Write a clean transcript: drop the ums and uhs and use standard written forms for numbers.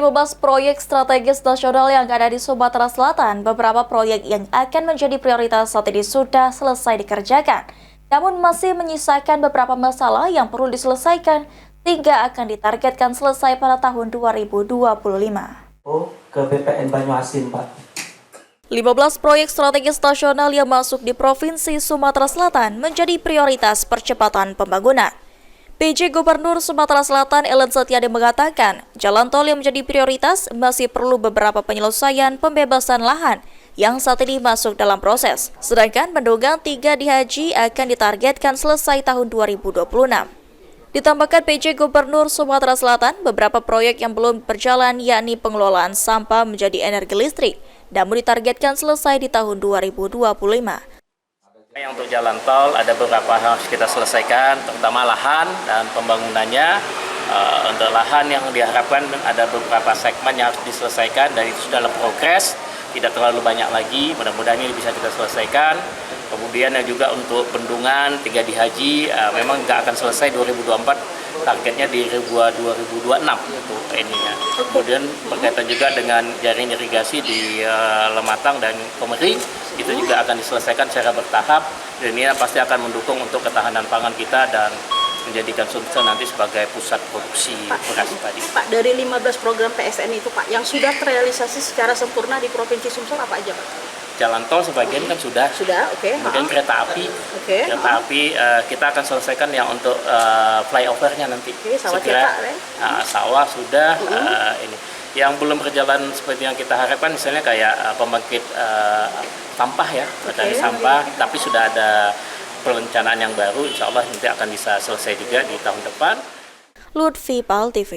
15 proyek strategis nasional yang ada di Sumatera Selatan, beberapa proyek yang akan menjadi prioritas saat ini sudah selesai dikerjakan. Namun masih menyisakan beberapa masalah yang perlu diselesaikan sehingga akan ditargetkan selesai pada tahun 2025. Ke BPN Banyuasin, Pak. 15 proyek strategis nasional yang masuk di Provinsi Sumatera Selatan menjadi prioritas percepatan pembangunan. PJ Gubernur Sumatera Selatan Ellen Setiadi mengatakan, jalan tol yang menjadi prioritas masih perlu beberapa penyelesaian pembebasan lahan yang saat ini masuk dalam proses. Sedangkan bendungan 3 di Haji akan ditargetkan selesai tahun 2026. Ditambahkan PJ Gubernur Sumatera Selatan, beberapa proyek yang belum berjalan yakni pengelolaan sampah menjadi energi listrik, namun ditargetkan selesai di tahun 2025. Yang untuk jalan tol ada beberapa hal harus kita selesaikan, terutama lahan dan pembangunannya. Untuk lahan yang diharapkan ada beberapa segmen yang harus diselesaikan dan itu sudah dalam progres, tidak terlalu banyak lagi, mudah-mudahan ini bisa kita selesaikan. Kemudian yang juga untuk bendungan 3 di Haji memang nggak akan selesai 2024, targetnya di 2026 untuk ininya. Kemudian berkaitan juga dengan jaring irigasi di Lematang dan Komering, itu juga akan diselesaikan secara bertahap dan ini pasti akan mendukung untuk ketahanan pangan kita dan menjadikan Sumsel nanti sebagai pusat produksi beras tadi. Pak, dari 15 program PSN itu Pak, yang sudah terrealisasi secara sempurna di Provinsi Sumsel apa aja Pak? Jalan tol sebagian kan sudah. Oke. Kemudian kereta api, kita akan selesaikan yang untuk flyovernya nanti. Sawah cetak, sawah sudah. Ini yang belum berjalan seperti yang kita harapkan, misalnya kayak pembangkit sampah ya, dari sampah, tapi sudah ada perencanaan yang baru, insya Allah nanti akan bisa selesai juga di tahun depan. Lutfi Pal TV.